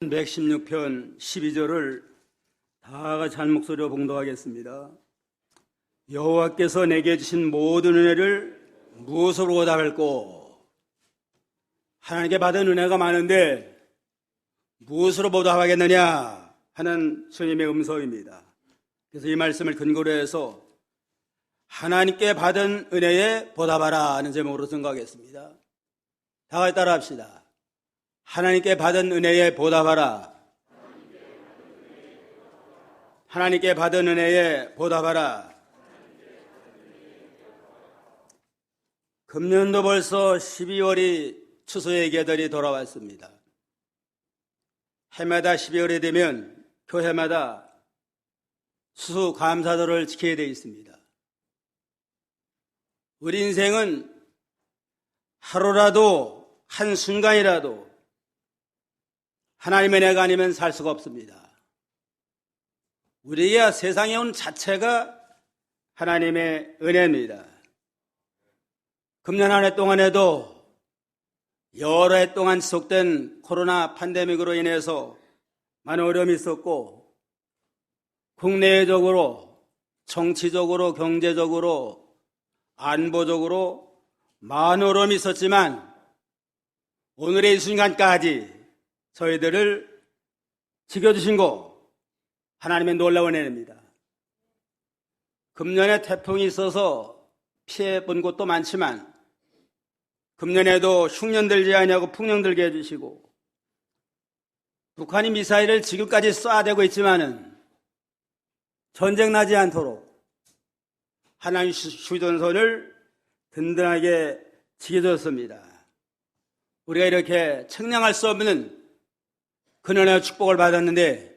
116편 12절을 다 같이 한 목소리로 봉독하겠습니다. 여호와께서 내게 주신 모든 은혜를 무엇으로 보답할꼬? 하나님께 받은 은혜가 많은데 무엇으로 보답하겠느냐 하는 주님의 음성입니다. 그래서 이 말씀을 근거로 해서 하나님께 받은 은혜에 보답하라 하는 제목으로 생각하겠습니다. 다 같이 따라 합시다. 하나님께 받은 은혜에 보답하라. 하나님께 받은 은혜에 보답하라. 금년도 벌써 12월이 추수의 계절이 돌아왔습니다. 해마다 12월이 되면 교회마다 추수 감사절을 지켜야 되어 있습니다. 우리 인생은 하루라도 한순간이라도 하나님의 은혜가 아니면 살 수가 없습니다. 우리의 세상에 온 자체가 하나님의 은혜입니다. 금년 한 해 동안에도 여러 해 동안 지속된 코로나 팬데믹으로 인해서 많은 어려움이 있었고 국내적으로, 정치적으로, 경제적으로, 안보적으로 많은 어려움이 있었지만 오늘의 이 순간까지 저희들을 지켜주신 거 하나님의 놀라운 은혜입니다. 금년에 태풍이 있어서 피해 본 곳도 많지만 금년에도 흉년 들지 아니하고 풍년 들게 해주시고 북한이 미사일을 지금까지 쏴대고 있지만은 전쟁 나지 않도록 하나님 휴전선을 든든하게 지켜줬습니다. 우리가 이렇게 측량할 수 없는 그년의 축복을 받았는데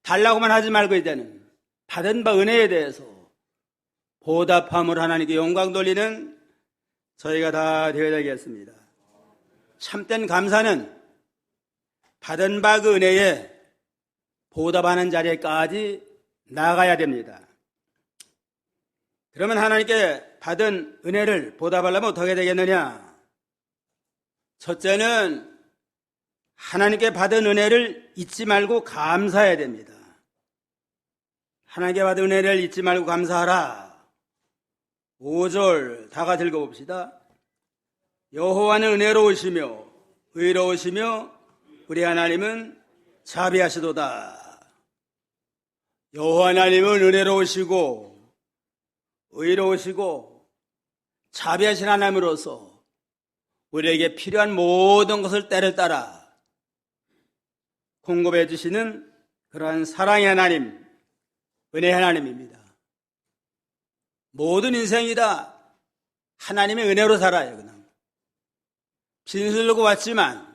달라고만 하지 말고 이제는 받은 바 은혜에 대해서 보답함을 하나님께 영광 돌리는 저희가 다 되어야 되겠습니다. 참된 감사는 받은 바 그 은혜에 보답하는 자리에까지 나아가야 됩니다. 그러면 하나님께 받은 은혜를 보답하려면 어떻게 되겠느냐? 첫째는 하나님께 받은 은혜를 잊지 말고 감사해야 됩니다. 하나님께 받은 은혜를 잊지 말고 감사하라. 5절 다 같이 읽어봅시다. 여호와는 은혜로우시며 의로우시며 우리 하나님은 자비하시도다. 여호와 하나님은 은혜로우시고 의로우시고 자비하신 하나님으로서 우리에게 필요한 모든 것을 때를 따라 공급해 주시는 그러한 사랑의 하나님, 은혜의 하나님입니다. 모든 인생이 다 하나님의 은혜로 살아요. 그냥 빈술르고 왔지만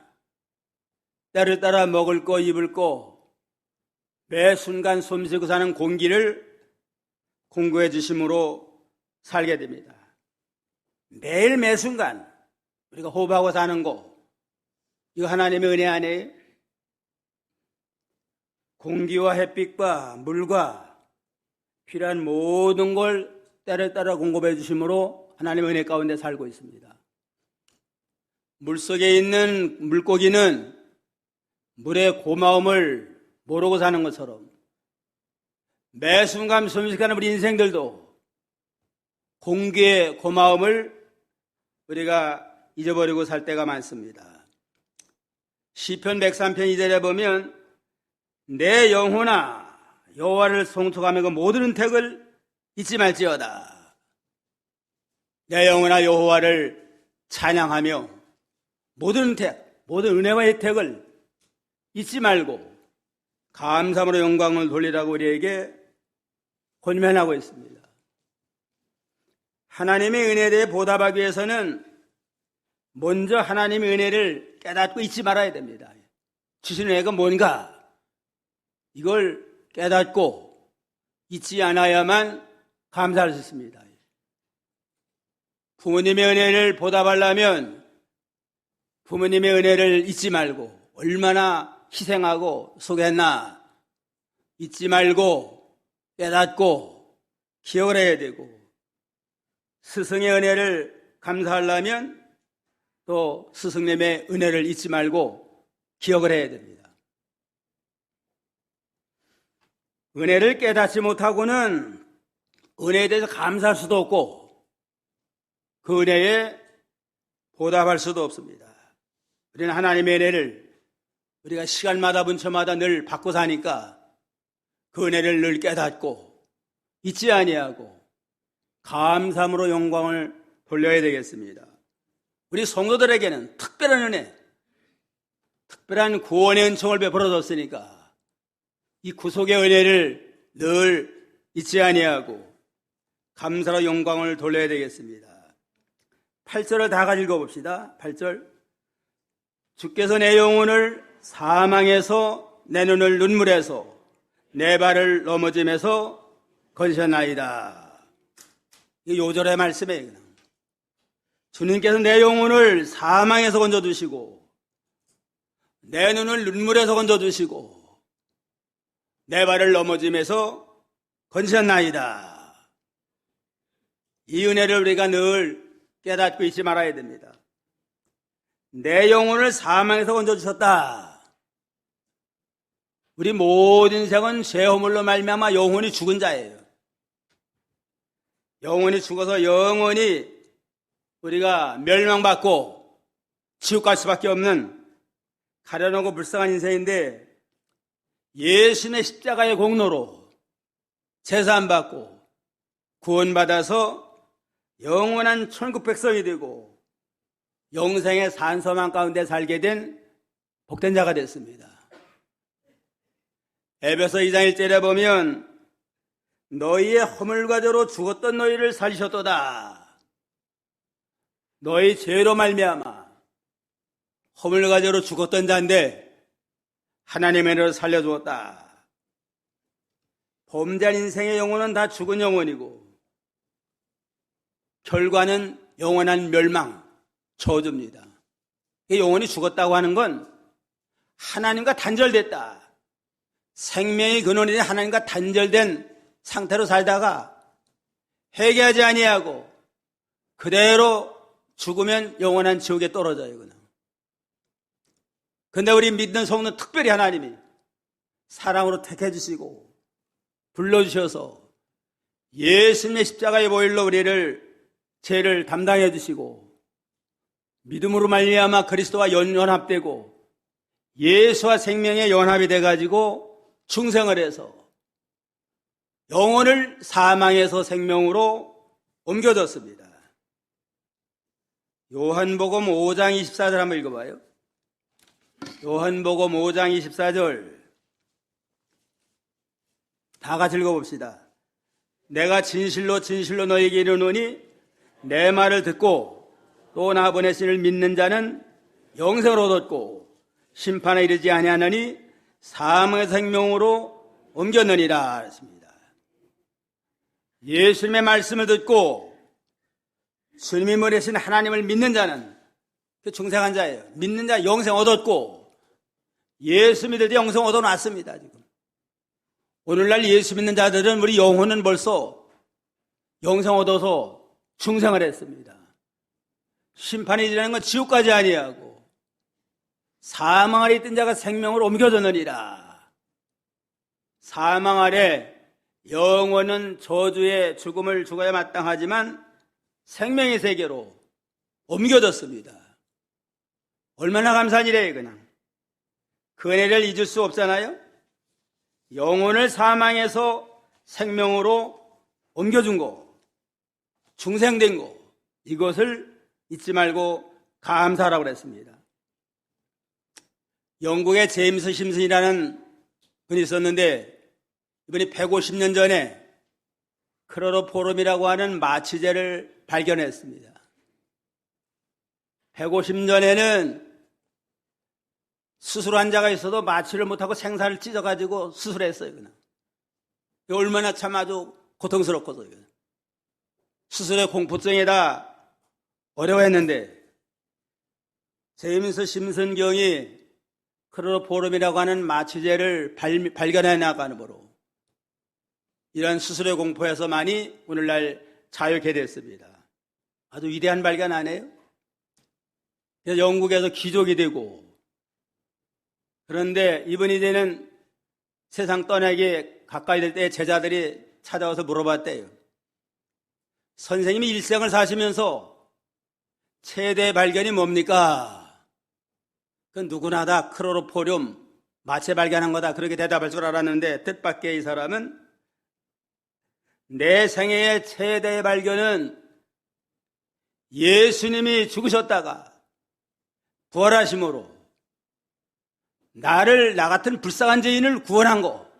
때를 따라 먹을 거 입을 거 매 순간 숨쉬고 사는 공기를 공급해 주심으로 살게 됩니다. 매일 매 순간 우리가 호흡하고 사는 거 이거 하나님의 은혜 아니에요? 공기와 햇빛과 물과 필요한 모든 걸 때를 따라 공급해 주심으로 하나님의 은혜 가운데 살고 있습니다. 물속에 있는 물고기는 물의 고마움을 모르고 사는 것처럼 매 순간 숨쉬는 우리 인생들도 공기의 고마움을 우리가 잊어버리고 살 때가 많습니다. 시편 103편 2절에 보면 내 영혼아 여호와를 송축하며 그 모든 은택을 잊지 말지어다. 내 영혼아 여호와를 찬양하며 모든 은택, 모든 은혜와 혜택을 잊지 말고 감사함으로 영광을 돌리라고 우리에게 권면하고 있습니다. 하나님의 은혜에 대해 보답하기 위해서는 먼저 하나님의 은혜를 깨닫고 잊지 말아야 됩니다. 주신 은혜가 뭔가 이걸 깨닫고 잊지 않아야만 감사할 수 있습니다. 부모님의 은혜를 보답하려면 부모님의 은혜를 잊지 말고 얼마나 희생하고 수고했나 잊지 말고 깨닫고 기억을 해야 되고 스승의 은혜를 감사하려면 또 스승님의 은혜를 잊지 말고 기억을 해야 됩니다. 은혜를 깨닫지 못하고는 은혜에 대해서 감사할 수도 없고 그 은혜에 보답할 수도 없습니다. 우리는 하나님의 은혜를 우리가 시간마다 분초마다 늘 받고 사니까 그 은혜를 늘 깨닫고 잊지 아니하고 감사함으로 영광을 돌려야 되겠습니다. 우리 성도들에게는 특별한 은혜, 특별한 구원의 은총을 베풀어 줬으니까 이 구속의 은혜를 늘 잊지 아니하고 감사로 영광을 돌려야 되겠습니다. 8절을 다 같이 읽어봅시다. 8절. 주께서 내 영혼을 사망에서 내 눈을 눈물에서 내 발을 넘어짐에서 건지셨나이다. 이 요절의 말씀이에요. 주님께서 내 영혼을 사망에서 건져두시고 내 눈을 눈물에서 건져두시고 내 발을 넘어짐에서 건지셨나이다. 이 은혜를 우리가 늘 깨닫고 잊지 말아야 됩니다. 내 영혼을 사망에서 건져주셨다. 우리 모든 인생은 죄 허물로 말미암아 영혼이 죽은 자예요. 영혼이 죽어서 영원히 우리가 멸망받고 지옥 갈 수밖에 없는 가련하고 불쌍한 인생인데 예수님의 십자가의 공로로 제사함받고 구원받아서 영원한 천국 백성이 되고 영생의 산소망 가운데 살게 된 복된 자가 됐습니다. 에베소 2장 1절에 보면 너희의 허물과 죄로 죽었던 너희를 살리셨도다. 너희 죄로 말미암아 허물과 죄로 죽었던 자인데 하나님의 은혜로 살려주었다. 범죄한 인생의 영혼은 다 죽은 영혼이고 결과는 영원한 멸망, 저주입니다. 이 영혼이 죽었다고 하는 건 하나님과 단절됐다. 생명의 근원이 하나님과 단절된 상태로 살다가 회개하지 아니하고 그대로 죽으면 영원한 지옥에 떨어져요. 그런데 우리 믿는 성도는 특별히 하나님이 사랑으로 택해 주시고 불러주셔서 예수님의 십자가의 보혈로 우리를 죄를 담당해 주시고 믿음으로 말미암아 그리스도와 연합되고 예수와 생명의 연합이 돼가지고 중생을 해서 영혼을 사망에서 생명으로 옮겨졌습니다. 요한복음 5장 24절 한번 읽어봐요. 요한복음 5장 24절 다 같이 읽어봅시다. 내가 진실로 진실로 너에게 이르노니 내 말을 듣고 또 나 보내신 이를 믿는 자는 영생을 얻었고 심판에 이르지 아니하느니 사망의 생명으로 옮겼느니라 했습니다. 예수님의 말씀을 듣고 주님이 보내신 하나님을 믿는 자는 그 중생한 자예요. 믿는 자 영생 얻었고 예수 믿을 때 영생 얻어놨습니다. 지금 오늘날 예수 믿는 자들은 우리 영혼은 벌써 영생 얻어서 중생을 했습니다. 심판이 이르는 건 지옥까지 아니하고 사망 아래 있던 자가 생명으로 옮겨졌느니라. 사망 아래 영혼은 저주의 죽음을 죽어야 마땅하지만 생명의 세계로 옮겨졌습니다. 얼마나 감사한 일이에요. 그냥 그 은혜를 잊을 수 없잖아요. 영혼을 사망에서 생명으로 옮겨준 거, 중생된 거, 이것을 잊지 말고 감사하라고 그랬습니다. 영국의 제임스 심슨이라는 분이 있었는데 이분이 150년 전에 크로로포름이라고 하는 마취제를 발견했습니다. 150년에는 수술 환자가 있어도 마취를 못하고 생사를 찢어가지고 수술했어요. 그냥. 얼마나 참 아주 고통스럽고서 수술의 공포증에다 어려워했는데 제임스 심슨 경이 크로로포름이라고 하는 마취제를 발견해 나가므로 이런 수술의 공포에서 많이 오늘날 자유케 됐습니다. 아주 위대한 발견 아니에요? 그래서 영국에서 귀족이 되고 그런데 이분이 이제는 세상 떠나게 가까이 될 때 제자들이 찾아와서 물어봤대요. 선생님이 일생을 사시면서 최대 발견이 뭡니까? 그 누구나 다 크로로포륨 마체 발견한 거다 그렇게 대답할 줄 알았는데 뜻밖의 이 사람은 내 생애의 최대 발견은 예수님이 죽으셨다가 부활하심으로 나를 나 같은 불쌍한 죄인을 구원한 거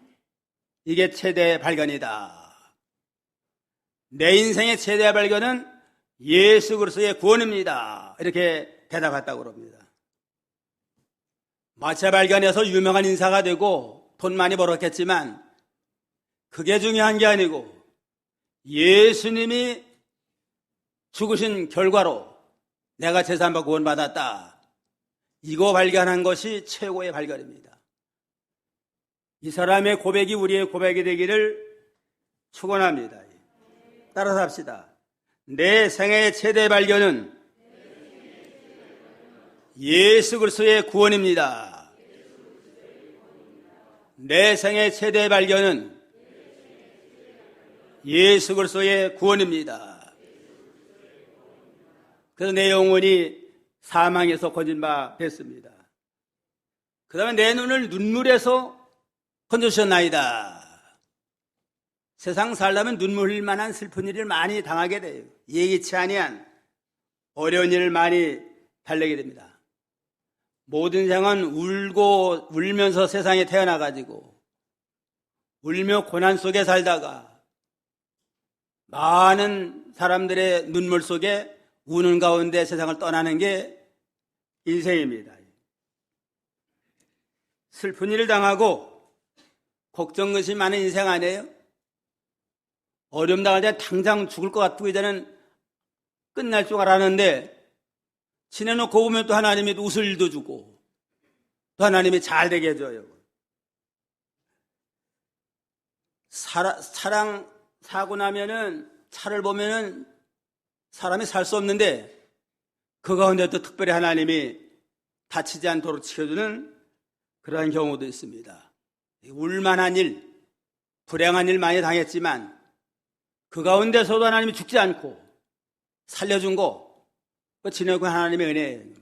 이게 최대 발견이다. 내 인생의 최대 발견은 예수 그리스도의 구원입니다. 이렇게 대답했다고 합니다. 마체 발견에서 유명한 인사가 되고 돈 많이 벌었겠지만 그게 중요한 게 아니고 예수님이 죽으신 결과로 내가 제사함과 구원받았다. 이거 발견한 것이 최고의 발견입니다. 이 사람의 고백이 우리의 고백이 되기를 축원합니다. 따라서 합시다. 내 생애의 최대 발견은 예수 그리스도의 구원입니다. 내 생애의 최대 발견은 예수 그리스도의 구원입니다. 그래서 내 영혼이 사망에서 건진 바 됐습니다. 그 다음에 내 눈을 눈물에서 건져주셨나이다. 세상 살다면 눈물 흘릴 만한 슬픈 일을 많이 당하게 돼요. 예기치 아니한 어려운 일을 많이 달래게 됩니다. 모든 생은 울고 울면서 세상에 태어나가지고 울며 고난 속에 살다가 많은 사람들의 눈물 속에 우는 가운데 세상을 떠나는 게 인생입니다. 슬픈 일을 당하고 걱정 것이 많은 인생 아니에요? 어려움 당할 때 당장 죽을 것 같고 이제는 끝날 줄 알았는데 지내놓고 보면 또 하나님이 웃을 일도 주고 또 하나님이 잘 되게 해줘요. 차량 사고 나면은 차를 보면은 사람이 살 수 없는데 그 가운데 또 특별히 하나님이 다치지 않도록 지켜주는 그러한 경우도 있습니다. 울만한 일, 불행한 일 많이 당했지만 그 가운데서도 하나님이 죽지 않고 살려준 거, 그 지내고 하나님의 은혜예요.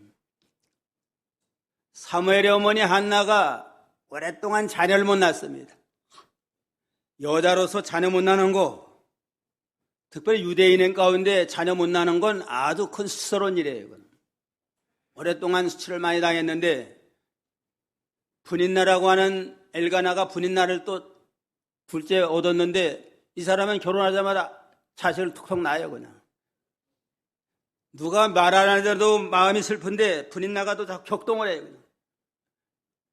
사무엘의 어머니 한나가 오랫동안 자녀를 못 낳습니다. 여자로서 자녀 못 낳는 거, 특별히 유대인의 가운데 자녀 못 낳는 건 아주 큰 수치스러운 일이에요. 오랫동안 수치를 많이 당했는데 분인나라고 하는 엘가나가 분인나를 또 둘째 얻었는데 이 사람은 결혼하자마자 자식을 툭툭 낳아요. 그냥 누가 말 안 하더라도 마음이 슬픈데 분인나가 또 격동을 해요. 그냥.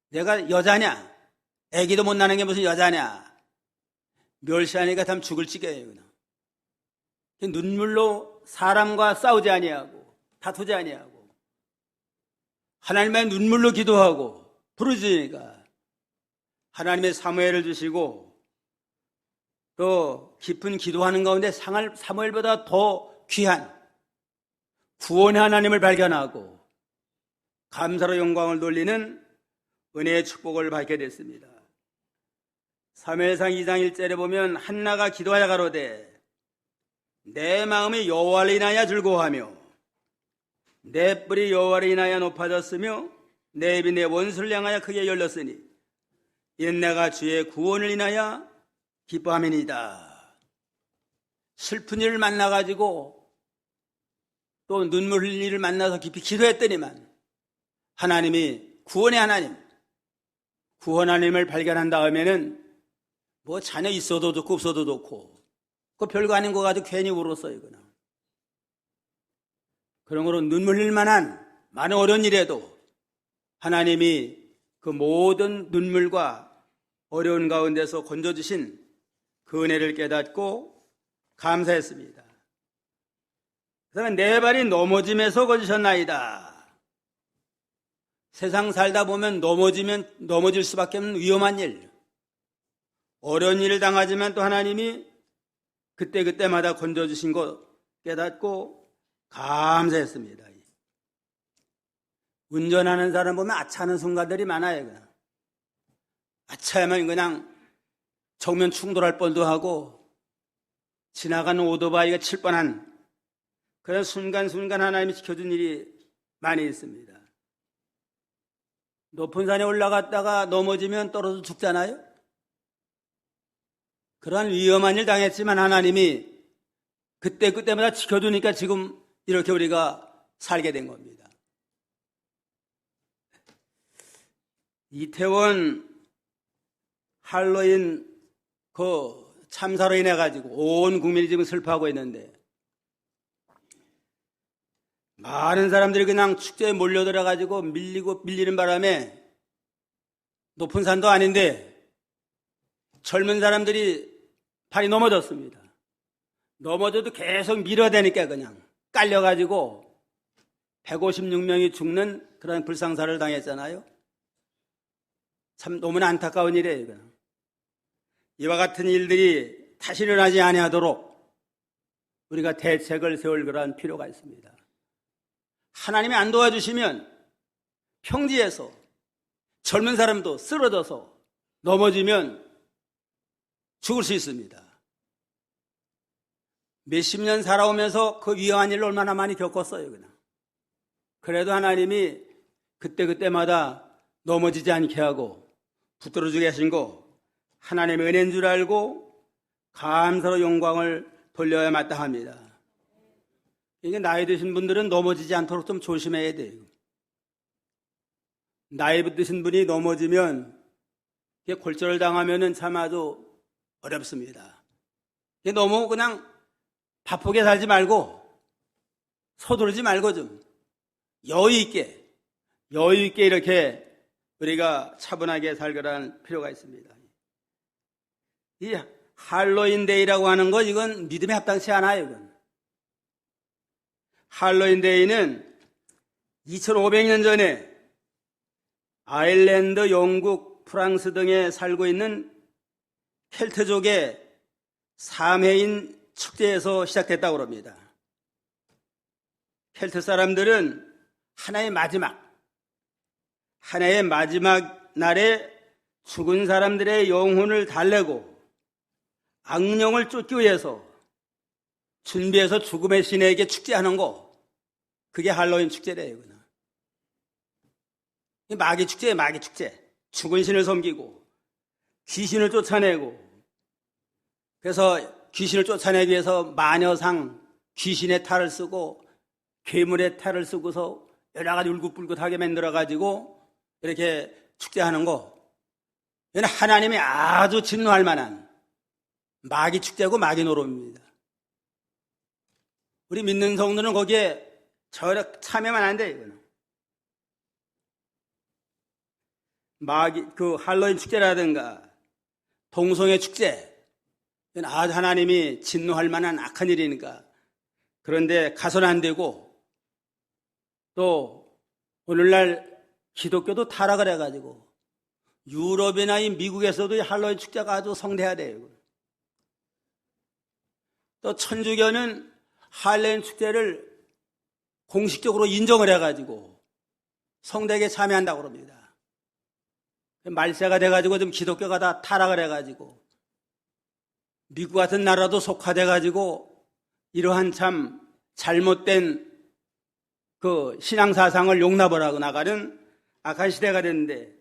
내가 여자냐? 애기도 못 낳는 게 무슨 여자냐? 멸시하니까 참 죽을 지경이에요. 그냥. 눈물로 사람과 싸우지 아니하고 다투지 아니하고 하나님의 눈물로 기도하고 부르짖으니까 하나님의 사무엘을 주시고 또 깊은 기도하는 가운데 사무엘보다 더 귀한 구원의 하나님을 발견하고 감사로 영광을 돌리는 은혜의 축복을 받게 됐습니다. 사무엘상 2장 1절에 보면 한나가 기도하여 가로되 내 마음이 여호와를 인하여 즐거워하며 내 뿔이 여호와를 인하여 높아졌으며 내 입이 내 원수를 향하여 크게 열렸으니 이는 내가 주의 구원을 인하여 기뻐함이니이다. 슬픈 일을 만나가지고 또 눈물 흘릴 일을 만나서 깊이 기도했더니만 하나님이 구원의 하나님, 구원 하나님을 발견한 다음에는 뭐 자녀 있어도 좋고 없어도 좋고 그 별거 아닌 거 가지고 괜히 울었어요. 그냥. 그런 거로 눈물 흘릴 만한 많은 어려운 일에도 하나님이 그 모든 눈물과 어려운 가운데서 건져주신 그 은혜를 깨닫고 감사했습니다. 그 다음에 내 발이 넘어짐에서 건지셨나이다. 세상 살다 보면 넘어질 수밖에 없는 위험한 일, 어려운 일을 당하지만 또 하나님이 그때그때마다 건져주신 것 깨닫고 감사했습니다. 운전하는 사람 보면 아차하는 순간들이 많아요. 그냥. 아차하면 그냥 정면 충돌할 뻔도 하고 지나가는 오토바이가 칠 뻔한 그런 순간순간 하나님이 지켜준 일이 많이 있습니다. 높은 산에 올라갔다가 넘어지면 떨어져 죽잖아요. 그러한 위험한 일 당했지만 하나님이 그때마다 지켜주니까 지금 이렇게 우리가 살게 된 겁니다. 이태원 할로윈 그 참사로 인해 가지고 온 국민이 지금 슬퍼하고 있는데 많은 사람들이 그냥 축제에 몰려들어 가지고 밀리는 바람에 높은 산도 아닌데 젊은 사람들이 발이 넘어졌습니다. 넘어져도 계속 밀어대니까 그냥 깔려가지고 156명이 죽는 그런 불상사를 당했잖아요. 참 너무나 안타까운 일이에요. 이거. 이와 같은 일들이 다시 일어나지 아니하도록 우리가 대책을 세울 그러한 필요가 있습니다. 하나님이 안 도와주시면 평지에서 젊은 사람도 쓰러져서 넘어지면 죽을 수 있습니다. 몇십 년 살아오면서 그 위험한 일을 얼마나 많이 겪었어요. 그냥. 그래도 하나님이 그때마다 넘어지지 않게 하고 붙들어주게 하신 거 하나님의 은혜인 줄 알고 감사로 영광을 돌려야 마땅합니다. 이게 나이 드신 분들은 넘어지지 않도록 좀 조심해야 돼요. 나이 드신 분이 넘어지면 골절을 당하면은 참 아주 어렵습니다. 너무 그냥 바쁘게 살지 말고 서두르지 말고 좀 여유 있게 이렇게 우리가 차분하게 살거라는 필요가 있습니다. 이 할로윈 데이라고 하는 것 이건 믿음에 합당치 않아요. 이건. 할로윈 데이는 2500년 전에 아일랜드, 영국, 프랑스 등에 살고 있는 켈트족의 3회인 축제에서 시작됐다고 합니다. 켈트 사람들은 하나의 마지막 날에 죽은 사람들의 영혼을 달래고 악령을 쫓기 위해서 준비해서 죽음의 신에게 축제하는 거, 그게 할로윈 축제래요. 마귀 축제예요. 마귀 축제. 죽은 신을 섬기고 귀신을 쫓아내고, 그래서 귀신을 쫓아내기 위해서 마녀상 귀신의 탈을 쓰고 괴물의 탈을 쓰고서 여러 가지 울긋불긋하게 만들어가지고 이렇게 축제하는 거, 이건 하나님이 아주 진노할 만한 마귀 축제고 마귀 노름입니다. 우리 믿는 성도는 거기에 전혀 참여만 안 돼, 이거는. 그 할로윈 축제라든가 동성애 축제, 이건 아주 하나님이 진노할 만한 악한 일이니까 그런데 가서는 안 되고, 또 오늘날 기독교도 타락을 해가지고 유럽이나 이 미국에서도 이 할로윈 축제가 아주 성대하대요. 또 천주교는 할로윈 축제를 공식적으로 인정을 해가지고 성대하게 참여한다고 합니다. 말세가 돼가지고 좀 기독교가 다 타락을 해가지고 미국 같은 나라도 속화돼가지고 이러한 참 잘못된 그 신앙사상을 용납을 하고 나가는 악한 시대가 됐는데,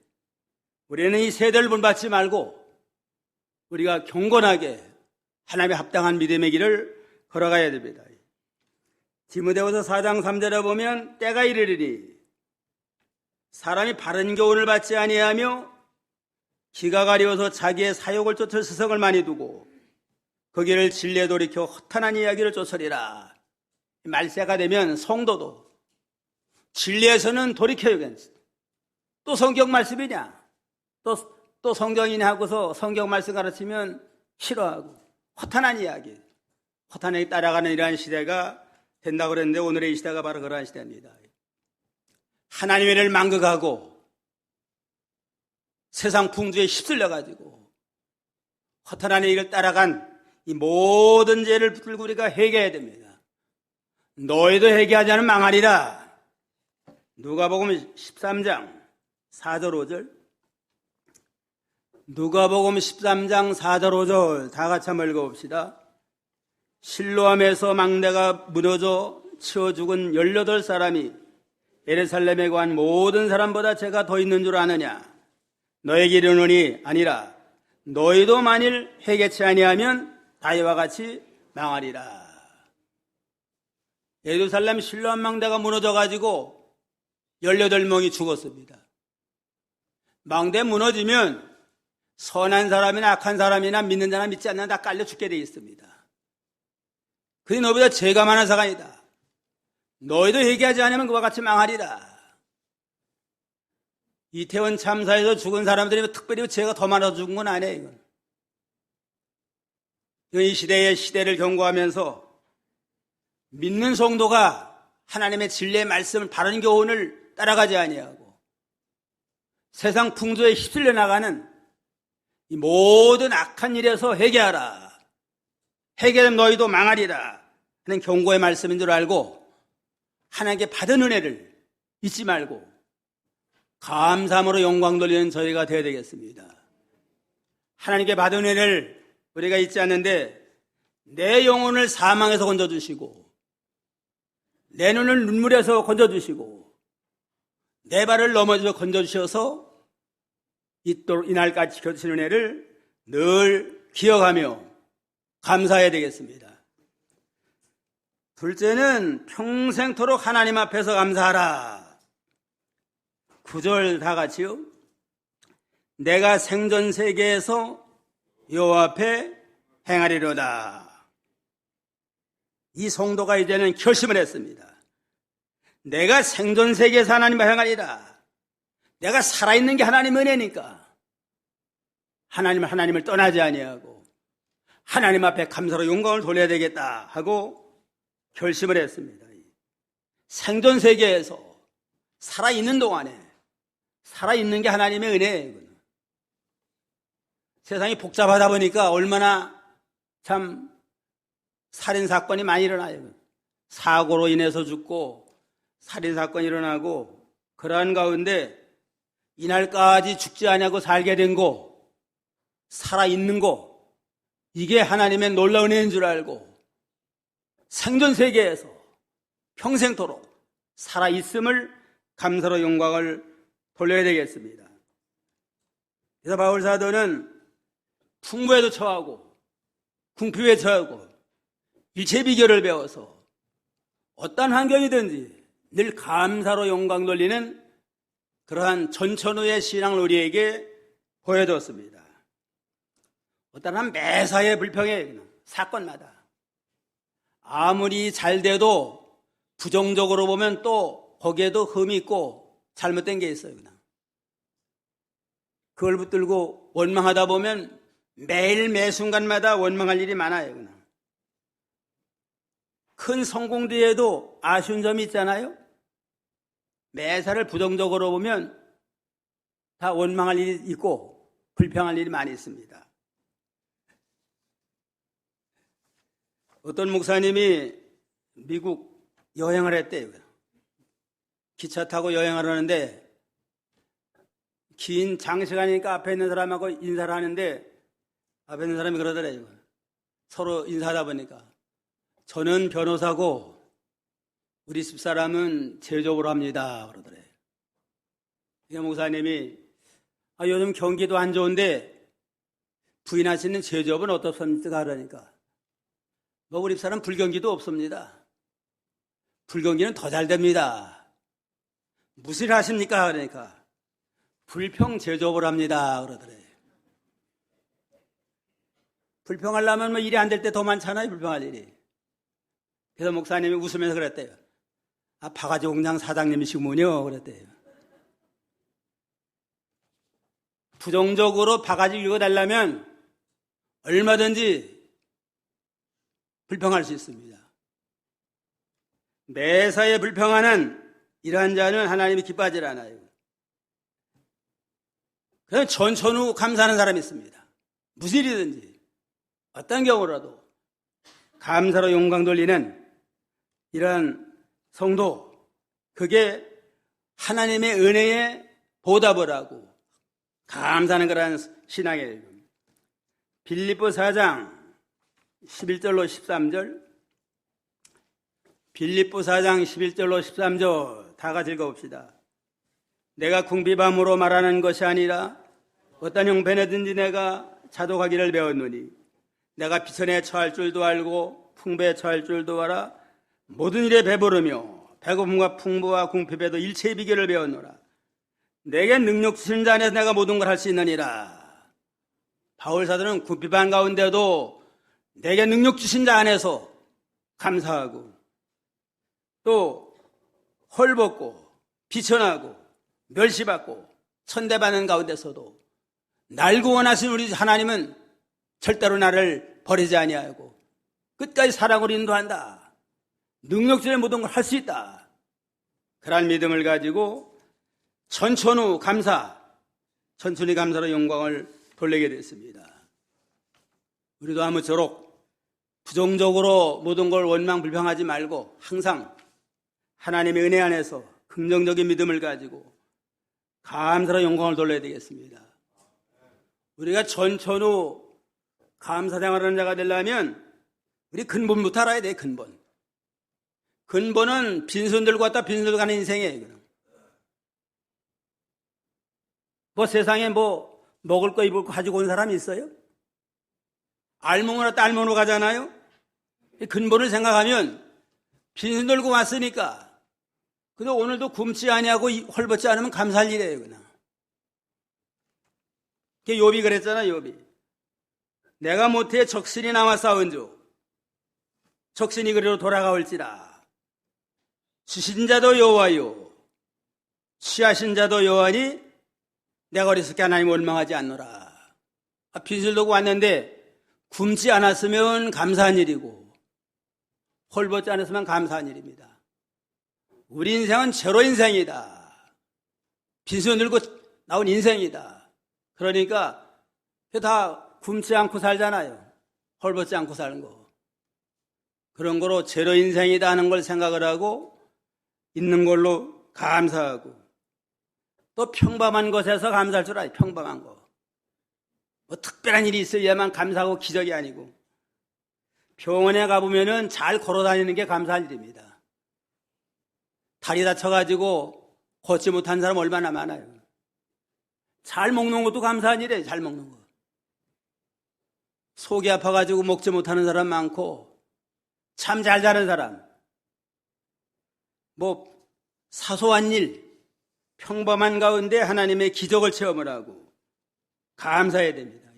우리는 이 세대를 본받지 말고 우리가 경건하게 하나님의 합당한 믿음의 길을 걸어가야 됩니다. 디모데후서 4장 3절에 보면 때가 이르리니 사람이 바른 교훈을 받지 아니하며 기가 가려워서 자기의 사욕을 쫓을 스성을 많이 두고 거기를 진리에 돌이켜 허탄한 이야기를 쫓으리라. 말세가 되면 성도도 진리에서는 돌이켜요. 또 성경 말씀이냐, 또 성경이냐 하고서 성경 말씀 가르치면 싫어하고 허탄한 이야기, 허탄하게 따라가는 이러한 시대가 된다고 그랬는데, 오늘의 이 시대가 바로 그러한 시대입니다. 하나님의 일을 망각하고 세상 풍조에 휩쓸려가지고 허탄한 일을 따라간 이 모든 죄를 붙들고 우리가 회개해야 됩니다. 너희도 회개하지 않으면 망하리라. 누가복음 13장 4절 5절. 누가복음 13장 4절 5절 다 같이 한번 읽어봅시다. 실로암에서 망대가 무너져 치워 죽은 18사람이 예루살렘에 관 모든 사람보다 죄가 더 있는 줄 아느냐? 너에게 이르노니 아니라 너희도 만일 회개치 아니하면 다 이와 같이 망하리라. 예루살렘 실로암 망대가 무너져가지고 18명이 죽었습니다. 망대 무너지면 선한 사람이나 악한 사람이나 믿는 자나 믿지 않는 다 깔려 죽게 되어 있습니다. 그게 너보다 죄가 많은 사람이다. 너희도 회개하지 않으면 그와 같이 망하리라. 이태원 참사에서 죽은 사람들이 특별히 죄가 더 많아서 죽은 건 아니에요. 이건. 이 시대를 경고하면서 믿는 성도가 하나님의 진리의 말씀을 바른 교훈을 따라가지 아니하고 세상 풍조에 휩쓸려 나가는 이 모든 악한 일에서 회개하라. 회개하면 너희도 망하리라 하는 경고의 말씀인 줄 알고 하나님께 받은 은혜를 잊지 말고 감사함으로 영광 돌리는 저희가 되어야 되겠습니다. 하나님께 받은 은혜를 우리가 잊지 않는데 내 영혼을 사망에서 건져주시고 내 눈을 눈물에서 건져주시고 내 발을 넘어져 건져주셔서 이날까지 지켜주신 은혜를 늘 기억하며 감사해야 되겠습니다. 둘째는 평생토록 하나님 앞에서 감사하라. 9절 다 같이요. 내가 생전 세계에서 여호와 앞에 행하리로다. 이 성도가 이제는 결심을 했습니다. 내가 생전 세계에서 하나님 앞에 행하리라. 내가 살아있는 게 하나님의 은혜니까 하나님을 떠나지 아니하고 하나님 앞에 감사로 영광을 돌려야 되겠다 하고 결심을 했습니다. 생존 세계에서 살아있는 동안에 살아있는 게 하나님의 은혜예요. 세상이 복잡하다 보니까 얼마나 참 살인사건이 많이 일어나요. 사고로 인해서 죽고 살인사건이 일어나고 그러한 가운데 이날까지 죽지 않냐고 살게 된 거, 살아있는 거, 이게 하나님의 놀라운 은혜인 줄 알고 생존 세계에서 평생토록 살아있음을 감사로 영광을 돌려야 되겠습니다. 그래서 바울 사도는 풍부에도 처하고 궁핍에 처하고 일체 비결을 배워서 어떤 환경이든지 늘 감사로 영광 돌리는 그러한 전천후의 신앙을 우리에게 보여줬습니다. 어떤 한 매사에 불평해 사건마다 아무리 잘 돼도 부정적으로 보면 또 거기에도 흠이 있고 잘못된 게 있어요. 그냥. 그걸 붙들고 원망하다 보면 매일 매 순간마다 원망할 일이 많아요. 그냥. 큰 성공 뒤에도 아쉬운 점이 있잖아요. 매사를 부정적으로 보면 다 원망할 일이 있고 불평할 일이 많이 있습니다. 어떤 목사님이 미국 여행을 했대요. 기차 타고 여행을 하는데 긴 장시간이니까 앞에 있는 사람하고 인사를 하는데 앞에 있는 사람이 그러더래요. 서로 인사하다 보니까 저는 변호사고 우리 집사람은 제조업을 합니다. 그러더래요. 이 목사님이 요즘 경기도 안 좋은데 부인하시는 제조업은 어떻습니까? 그러니까 우리 집사람 불경기도 없습니다. 불경기는 더 잘 됩니다. 무슨 일 하십니까? 그러니까 불평 제조업을 합니다. 그러더래요. 불평하려면 일이 안 될 때 더 많잖아요. 불평할 일이. 그래서 목사님이 웃으면서 그랬대요. 바가지 공장 사장님이시군요. 그랬대요. 부정적으로 바가지 읽어달라면 얼마든지 불평할 수 있습니다. 매사에 불평하는 이러한 자는 하나님이 기뻐하지 않아요. 그냥 전천후 감사하는 사람이 있습니다. 무슨 일이든지 어떤 경우라도 감사로 영광 돌리는 이러한 성도, 그게 하나님의 은혜에 보답을 하고 감사하는 그러한 신앙이에요. 빌립보 4장 11절로 13절, 빌립보 4장 11절로 13절 다 같이 읽어봅시다. 내가 궁핍함으로 말하는 것이 아니라 어떤 형편에든지 내가 자독하기를 배웠노니 내가 비천에 처할 줄도 알고 풍부에 처할 줄도 알아 모든 일에 배부르며 배고픔과 풍부와 궁핍에도 일체의 비결을 배웠노라. 내게 능력 주신 자 안에서 내가 모든 걸 할 수 있느니라. 바울 사도는 궁핍한 가운데도 내게 능력 주신 자 안에서 감사하고 또 헐벗고 비천하고 멸시받고 천대받는 가운데서도 날 구원하신 우리 하나님은 절대로 나를 버리지 아니하고 끝까지 사랑으로 인도한다. 능력주의 모든 걸 할 수 있다. 그러한 믿음을 가지고 천천후 감사, 천천히 감사로 영광을 돌리게 됐습니다. 우리도 아무쪼록 부정적으로 모든 걸 원망불평하지 말고 항상 하나님의 은혜 안에서 긍정적인 믿음을 가지고 감사로 영광을 돌려야 되겠습니다. 우리가 전천후 감사 생활하는 자가 되려면 우리 근본부터 알아야 돼. 근본은 빈손 들고 왔다 빈손 들고 가는 인생이에요. 뭐 세상에 뭐 먹을 거 입을 거 가지고 온 사람이 있어요? 알몸으로 왔다 알몸으로 가잖아요. 근본을 생각하면 빈손 들고 왔으니까 근데 오늘도 굶지 아니하고 헐벗지 않으면 감사할 일이에요. 그냥. 욥이 그랬잖아. 욥이 내가 못해 적신이 남아 싸운즉 적신이 그리로 돌아가올지라. 주신 자도 여호와요 취하신 자도 여호와니 내가 어리석게 하나님 원망하지 않노라. 빈술 들고 왔는데 굶지 않았으면 감사한 일이고 헐벗지 않았으면 감사한 일입니다. 우리 인생은 제로 인생이다. 빈손 들고 나온 인생이다. 그러니까 다 굶지 않고 살잖아요. 헐벗지 않고 사는 거. 그런 거로 제로 인생이다 하는 걸 생각을 하고 있는 걸로 감사하고 또 평범한 것에서 감사할 줄 알아요. 평범한 거. 뭐 특별한 일이 있어야만 감사하고 기적이 아니고 병원에 가보면은 잘 걸어다니는 게 감사할 일입니다. 다리 다쳐가지고 걷지 못한 사람 얼마나 많아요. 잘 먹는 것도 감사한 일이에요. 잘 먹는 거. 속이 아파가지고 먹지 못하는 사람 많고 참 잘 자는 사람 뭐 사소한 일 평범한 가운데 하나님의 기적을 체험을 하고 감사해야 됩니다.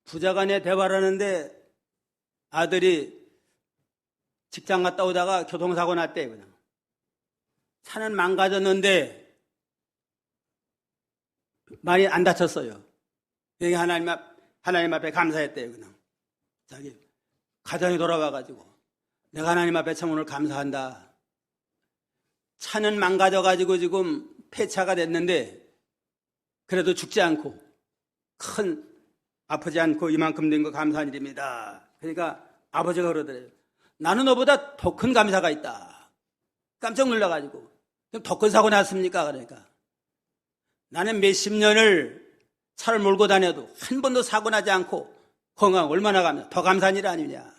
부자간에 대화를 하는데 아들이 직장 갔다 오다가 교통사고 났대요. 그냥. 차는 망가졌는데 많이 안 다쳤어요. 여기 하나님 앞에 감사했대요. 그냥. 자기 가정에 돌아와가지고 내가 하나님 앞에 참 오늘 감사한다. 차는 망가져가지고 지금 폐차가 됐는데 그래도 죽지 않고 아프지 않고 이만큼 된 거 감사한 일입니다. 그러니까 아버지가 그러더래요. 나는 너보다 더 큰 감사가 있다. 깜짝 놀라가지고. 더 큰 사고 났습니까? 그러니까. 나는 몇십 년을 차를 몰고 다녀도 한 번도 사고 나지 않고 건강 얼마나 더 감사한 일 아니냐.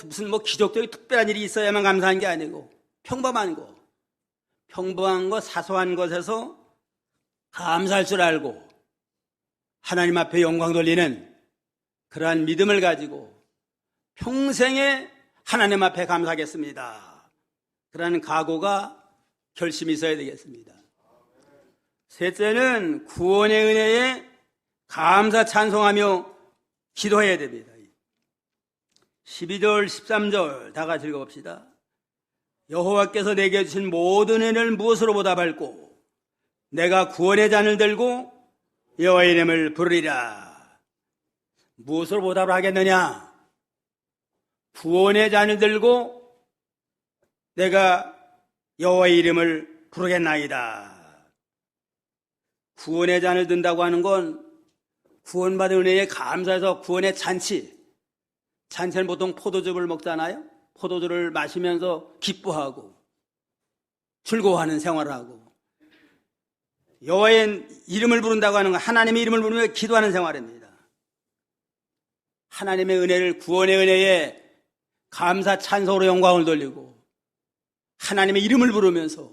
무슨 뭐 기적적인 특별한 일이 있어야만 감사한 게 아니고 평범한 거, 사소한 것에서 감사할 줄 알고 하나님 앞에 영광 돌리는 그러한 믿음을 가지고 평생에 하나님 앞에 감사하겠습니다. 그러한 각오가 결심이 있어야 되겠습니다. 셋째는 구원의 은혜에 감사 찬송하며 기도해야 됩니다. 12절 13절 다 같이 읽어봅시다. 여호와께서 내게 주신 모든 은혜를 무엇으로 보답할꼬 내가 구원의 잔을 들고 여호와의 이름을 부르리라. 무엇으로 보답을 하겠느냐? 구원의 잔을 들고 내가 여호와의 이름을 부르겠나이다. 구원의 잔을 든다고 하는 건 구원받은 은혜에 감사해서 구원의 잔치는 보통 포도즙을 먹잖아요. 포도주를 마시면서 기뻐하고 즐거워하는 생활을 하고 여호와의 이름을 부른다고 하는 건 하나님의 이름을 부르며 기도하는 생활입니다. 하나님의 은혜를, 구원의 은혜에 감사 찬송으로 영광을 돌리고 하나님의 이름을 부르면서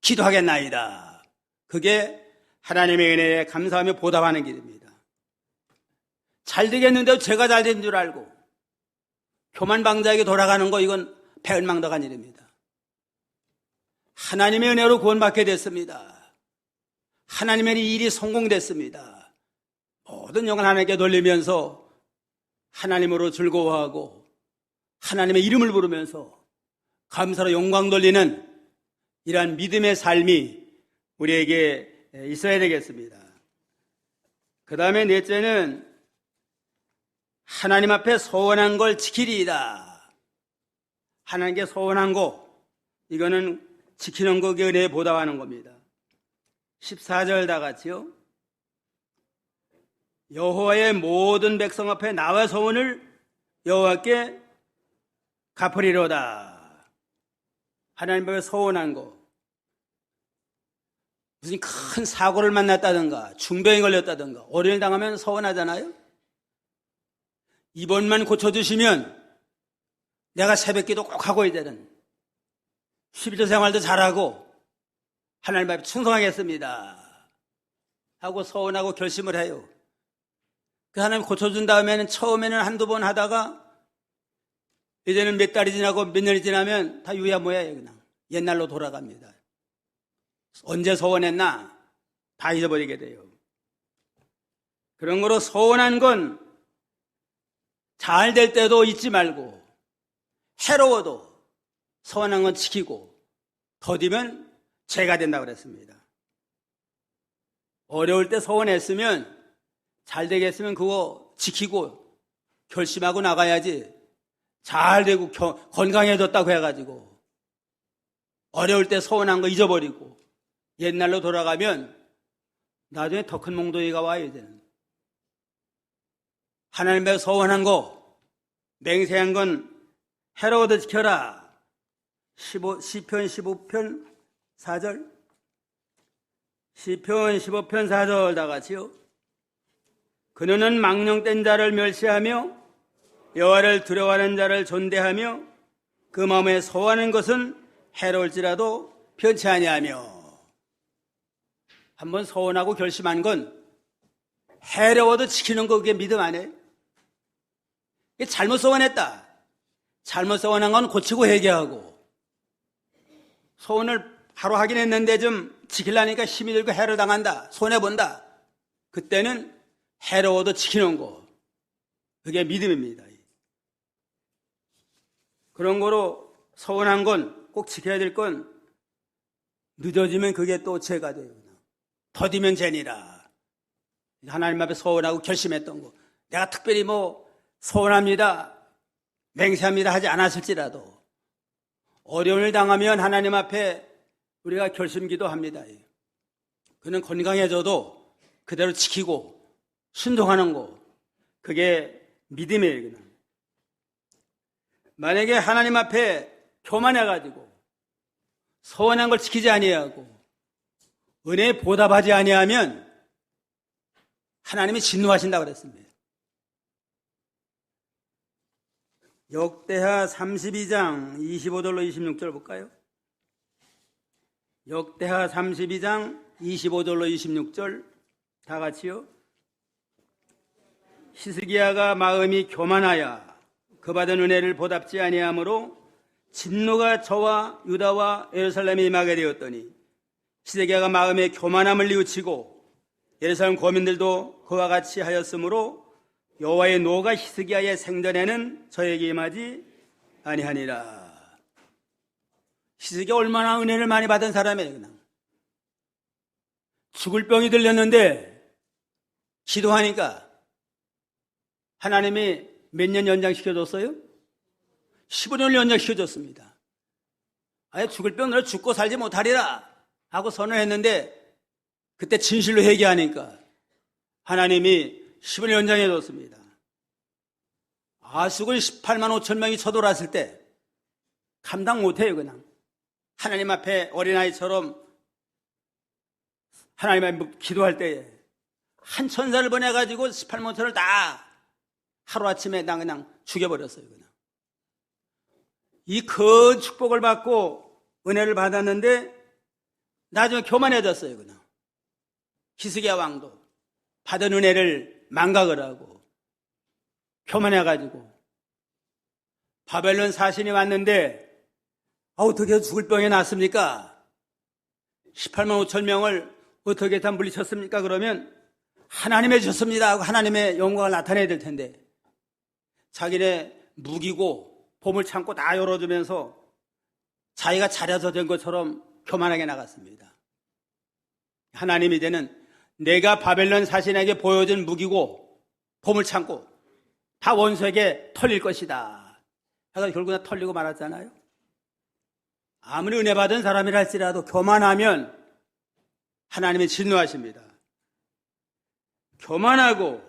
기도하겠나이다. 그게 하나님의 은혜에 감사하며 보답하는 길입니다. 잘 되겠는데도 제가 잘 된 줄 알고 교만방자에게 돌아가는 거, 이건 배은망덕한 일입니다. 하나님의 은혜로 구원받게 됐습니다. 하나님의 일이 성공됐습니다. 모든 영을 하나님께 돌리면서 하나님으로 즐거워하고 하나님의 이름을 부르면서 감사로 영광 돌리는 이러한 믿음의 삶이 우리에게 있어야 되겠습니다. 그 다음에 넷째는 하나님 앞에 소원한 걸 지키리이다. 하나님께 소원한 거, 이거는 지키는 것에 은혜에 보답하는 겁니다. 14절 다 같이요. 여호와의 모든 백성 앞에 나와 소원을 여호와께 갚으리로다. 하나님 앞에 소원한 거, 무슨 큰 사고를 만났다든가 중병에 걸렸다든가 어려움을 당하면 소원하잖아요. 이번만 고쳐주시면 내가 새벽기도 꼭 하고 이제는 11조 생활도 잘하고 하나님 앞에 충성하겠습니다 하고 소원하고 결심을 해요. 그 하나님 고쳐준 다음에는 처음에는 한두 번 하다가 이제는 몇 달이 지나고 몇 년이 지나면 다 유야무야예요. 그냥 옛날로 돌아갑니다. 언제 소원했나 다 잊어버리게 돼요. 그런 거로 소원한 건 잘 될 때도 잊지 말고, 해로워도 소원한 건 지키고, 더디면 죄가 된다고 그랬습니다. 어려울 때 소원했으면, 잘 되겠으면 그거 지키고 결심하고 나가야지. 잘 되고 건강해졌다고 해가지고 어려울 때 소원한 거 잊어버리고 옛날로 돌아가면 나중에 더 큰 몽둥이가 와요. 이제는 하나님의 소원한 거, 맹세한 건 해로워도 지켜라. 시편 15편 4절, 시편 15편 4절 다 같이요. 그는 망령된 자를 멸시하며 여호와를 두려워하는 자를 존대하며 그 마음에 소원하는 것은 해로울지라도 편치 아니하며. 한번 소원하고 결심한 건 해로워도 지키는 거, 그게 믿음 아니에요? 잘못 소원했다. 잘못 소원한 건 고치고 회개하고, 소원을 바로 하긴 했는데 좀 지키려니까 힘이 들고 해를 당한다, 손해본다. 그때는 해로워도 지키는 거, 그게 믿음입니다. 그런 거로 소원한 건, 꼭 지켜야 될 건 늦어지면 그게 또 죄가 돼요. 더디면 죄니라. 하나님 앞에 소원하고 결심했던 거, 내가 특별히 소원합니다, 맹세합니다 하지 않았을지라도 어려움을 당하면 하나님 앞에 우리가 결심기도 합니다. 그는 건강해져도 그대로 지키고 순종하는 거, 그게 믿음이에요. 그냥. 만약에 하나님 앞에 교만해가지고 소원한 걸 지키지 아니하고 은혜에 보답하지 아니하면 하나님이 진노하신다고 그랬습니다. 역대하 32장 25절로 26절 볼까요? 역대하 32장 25절로 26절 다 같이요. 히스기야가 마음이 교만하여 그 받은 은혜를 보답지 아니하므로 진노가 저와 유다와 예루살렘에 임하게 되었더니 히스기야가 마음에 교만함을 뉘우치고 예루살렘 거민들도 그와 같이 하였으므로 여호와의 노가 히스기야의 생전에는 저에게 임하지 아니하니라. 히스기야 얼마나 은혜를 많이 받은 사람이에요. 그냥 죽을 병이 들렸는데 기도하니까 하나님이 몇 년 연장시켜줬어요? 15년을 연장시켜줬습니다. 아예 죽을 병 너를 죽고 살지 못하리라 하고 선언했는데 그때 진실로 회개하니까 하나님이 15년 연장해줬습니다. 아수군 18만 5천 명이 쳐돌았을 때 감당 못해요. 그냥 하나님 앞에 어린아이처럼 하나님의 기도할 때에 한 천사를 보내가지고 18만 5천을 다 하루아침에 그냥 죽여버렸어요. 그냥. 이 큰 축복을 받고 은혜를 받았는데 나중에 교만해졌어요. 그냥. 히스기야 왕도 받은 은혜를 망각을 하고 교만해가지고 바벨론 사신이 왔는데 어떻게 죽을 병에 났습니까? 18만 5천 명을 어떻게 다 물리쳤습니까? 그러면 하나님의 주셨습니다 하고 하나님의 영광을 나타내야 될 텐데 자기네 무기고 보물 창고 다 열어주면서 자기가 잘해서 된 것처럼 교만하게 나갔습니다. 하나님이 이제는 내가 바벨론 사신에게 보여준 무기고 보물 창고 다 원수에게 털릴 것이다. 그래서 결국 다 털리고 말았잖아요. 아무리 은혜 받은 사람이라 할지라도 교만하면 하나님이 진노하십니다. 교만하고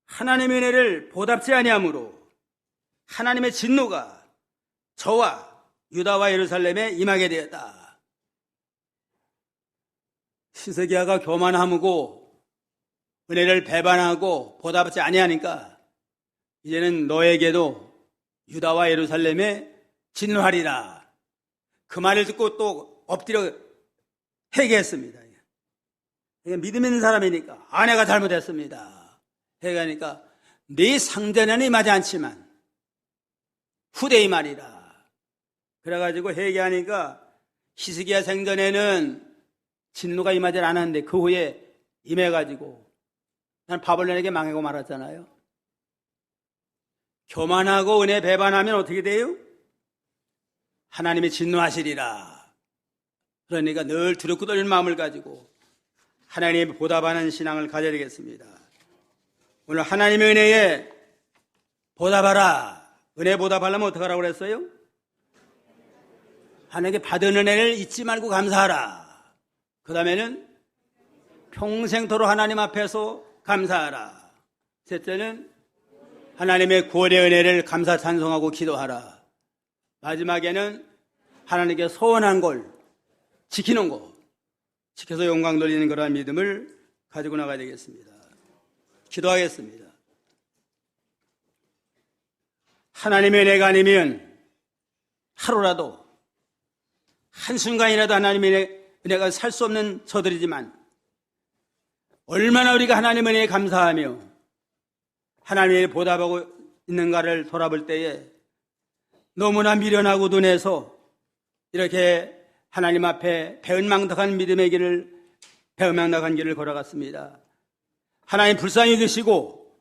하나님의 은혜를 보답지 아니하므로 하나님의 진노가 저와 유다와 예루살렘에 임하게 되었다. 히스기야가 교만하고 은혜를 배반하고 보답지 아니하니까 이제는 너에게도 유다와 예루살렘에 진노하리라. 그 말을 듣고 또 엎드려 회개했습니다. 믿음 있는 사람이니까 아내가 잘못했습니다. 회개하니까 네 상전에는 임하지 않지만 후대에 임하리라. 그래가지고 회개하니까 히스기야 생전에는 진노가 임하지 않았는데 그 후에 임해가지고 난 바벨론에게 망하고 말았잖아요. 교만하고 은혜 배반하면 어떻게 돼요? 하나님이 진노하시리라. 그러니까 늘 두렵고 떨리는 마음을 가지고 하나님이 보답하는 신앙을 가져야 되겠습니다. 오늘 하나님의 은혜에 보답하라. 은혜 보답하려면 어떻게 하라고 그랬어요? 하나님께 받은 은혜를 잊지 말고 감사하라. 그 다음에는 평생토록 하나님 앞에서 감사하라. 셋째는 하나님의 구원의 은혜를 감사 찬송하고 기도하라. 마지막에는 하나님께 소원한 걸 지키는 거, 지켜서 영광 돌리는 그러한 믿음을 가지고 나가야 되겠습니다. 기도하겠습니다. 하나님의 은혜가 아니면 하루라도 한순간이라도 하나님의 은혜가 살 수 없는 저들이지만 얼마나 우리가 하나님의 은혜에 감사하며 하나님의 보답하고 있는가를 돌아볼 때에 너무나 미련하고 둔해서 이렇게 하나님 앞에 배은망덕한 믿음의 길을 배은망덕한 길을 걸어갔습니다. 하나님 불쌍히 여기시고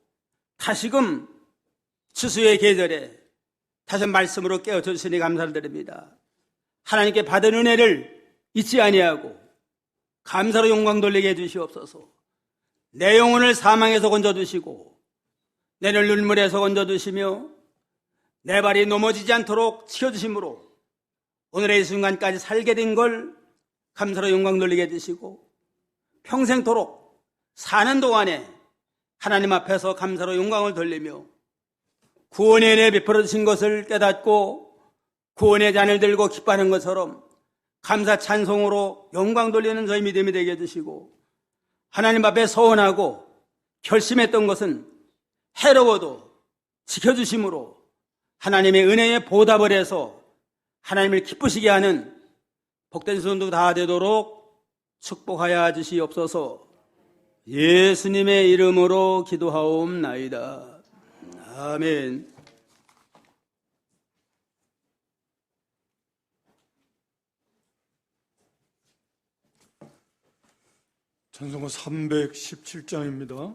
다시금 추수의 계절에 다시 말씀으로 깨워주시니 감사를 드립니다. 하나님께 받은 은혜를 잊지 아니하고 감사로 영광 돌리게 해주시옵소서. 내 영혼을 사망에서 건져주시고 내 눈물에서 건져주시며 내 발이 넘어지지 않도록 지켜주심으로 오늘의 이 순간까지 살게 된 걸 감사로 영광 돌리게 해주시고 평생토록 사는 동안에 하나님 앞에서 감사로 영광을 돌리며 구원의 은혜 베풀어 주신 것을 깨닫고 구원의 잔을 들고 기뻐하는 것처럼 감사 찬송으로 영광 돌리는 저희 믿음이 되게 해주시고 하나님 앞에 서원하고 결심했던 것은 해로워도 지켜주심으로 하나님의 은혜에 보답을 해서 하나님을 기쁘시게 하는 복된 손도 다 되도록 축복하여 주시옵소서. 예수님의 이름으로 기도하옵나이다. 아멘. 찬송가 317장입니다.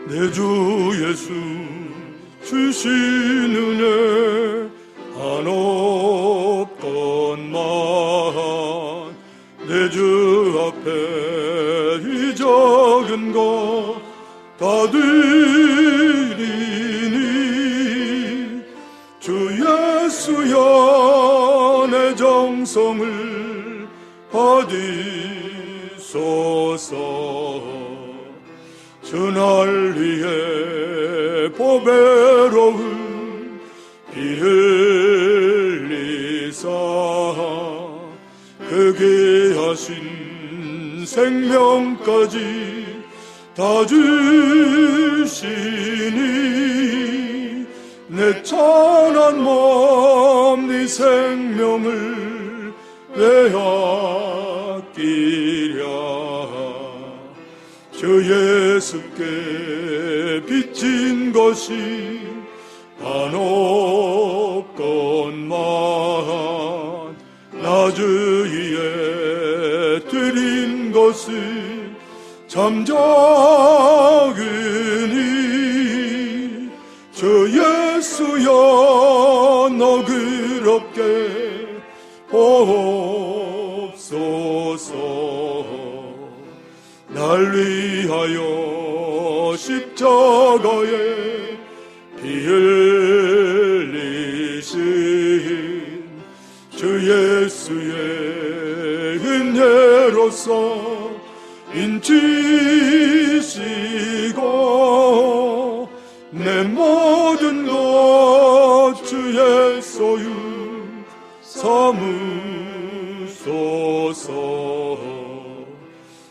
내 주 예수 주신 은혜 한없건만 내 주 앞에 이 작은 것 다 드리니 주 예수여 내 정성을 받으소서. 주 날 위해 외로움 피 흘리사 그 귀하신 생명까지 다 주시니 내 천한 몸 네 생명을 빼앗기랴. 주 예수께 빚진 것이 한없건만 나 주위에 드린 것을 참 적으니 주 예수여 너그럽게 보옵소서. 날 위하여 십자가에 피 흘리신 주 예수의 은혜로서 인치시고 내 모든 것 주의 소유 삼으소서.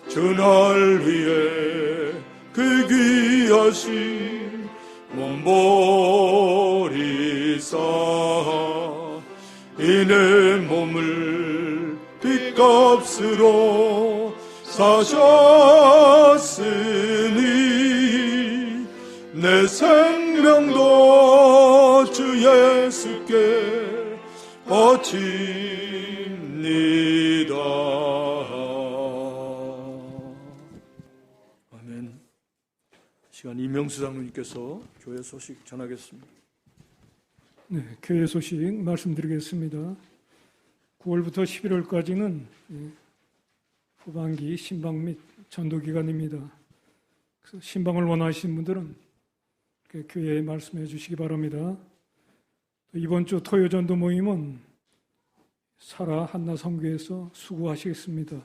주 날 위해 그 귀하신 몸 버리사 이내 몸을 빚값으로 사셨으니 내 생명도 주 예수께 바칩니다. 아멘. 시간 이명수 장로님께서 교회 소식 전하겠습니다. 네, 교회 소식 말씀드리겠습니다. 9월부터 11월까지는 후반기 신방 및 전도 기간입니다. 그래서 신방을 원하시는 분들은 교회에 말씀해 주시기 바랍니다. 또 이번 주 토요 전도 모임은 사라 한나 성교에서 수고하시겠습니다.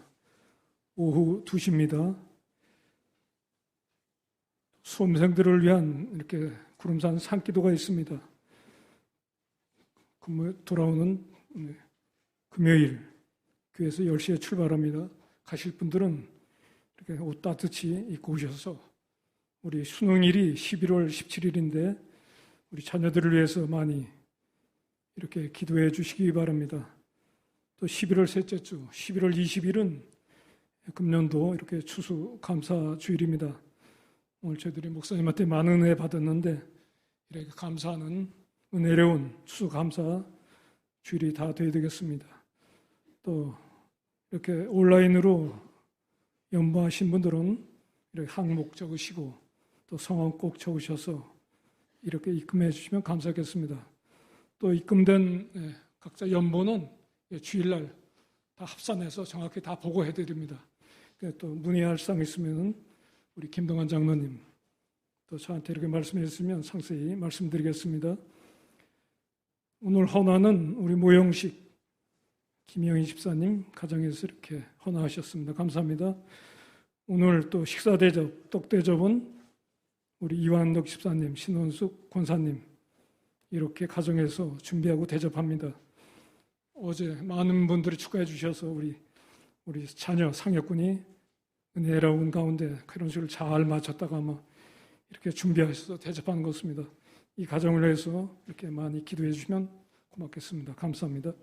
오후 2시입니다. 수험생들을 위한 이렇게 구름산 산기도가 있습니다. 돌아오는 금요일 교회에서 10시에 출발합니다. 가실 분들은 이렇게 옷 따뜻이 입고 오셔서 우리 수능일이 11월 17일인데 우리 자녀들을 위해서 많이 이렇게 기도해 주시기 바랍니다. 또 11월 셋째 주 11월 20일은 금년도 이렇게 추수감사 주일입니다. 오늘 저희들이 목사님한테 많은 은혜 받았는데 이렇게 감사하는 은혜로운 추수감사 주일이 다 되어야 되겠습니다. 또 이렇게 온라인으로 연보하신 분들은 이렇게 항목 적으시고 또 성함 꼭 적으셔서 이렇게 입금해 주시면 감사하겠습니다. 또 입금된 각자 연보는 주일날 다 합산해서 정확히 다 보고해 드립니다. 또 문의할 사항 있으면 우리 김동환 장로님 또 저한테 이렇게 말씀해 주시면 상세히 말씀드리겠습니다. 오늘 헌화는 우리 모형식 김영희 집사님 가정에서 이렇게 헌화하셨습니다. 감사합니다. 오늘 또 식사 대접, 떡 대접은 우리 이완덕 집사님, 신원숙 권사님 이렇게 가정에서 준비하고 대접합니다. 어제 많은 분들이 축하해 주셔서 우리 자녀 상혁군이 은혜로운 가운데 그런 식으로 잘 마쳤다가 아마 이렇게 준비하셔서 대접하는 것입니다. 이 가정을 위해서 이렇게 많이 기도해 주시면 고맙겠습니다. 감사합니다.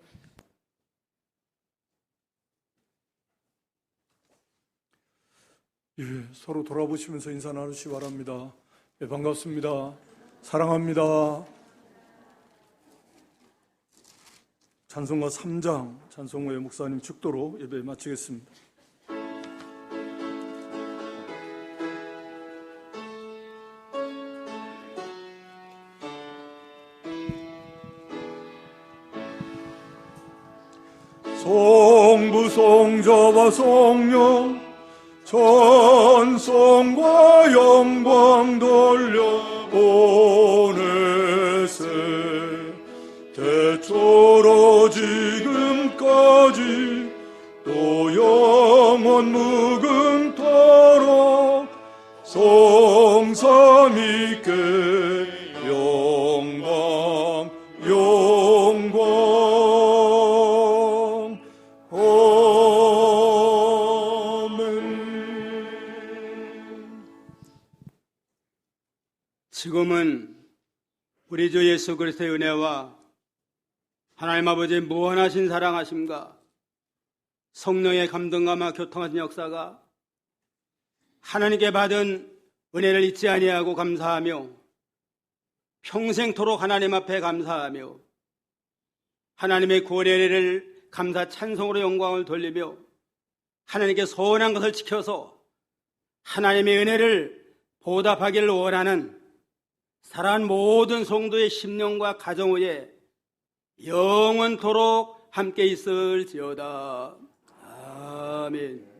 예, 서로 돌아보시면서 인사 나누시기 바랍니다. 예, 반갑습니다. 사랑합니다. 찬송가 3장 찬송가의 목사님 축도로 예배 마치겠습니다. 성부 성자와 성령 찬송과 영광 돌려보내세 대초로 지금까지 또 영원 무금토록 성삼위께 다음은 우리 주 예수 그리스도의 은혜와 하나님 아버지의 무한하신 사랑하심과 성령의 감동감화 교통하신 역사가 하나님께 받은 은혜를 잊지 아니하고 감사하며 평생토록 하나님 앞에 감사하며 하나님의 구원의 은혜를 감사 찬송으로 영광을 돌리며 하나님께 소원한 것을 지켜서 하나님의 은혜를 보답하기를 원하는 사랑하는 모든 성도의 심령과 가정 위에 영원토록 함께 있을지어다. 아멘.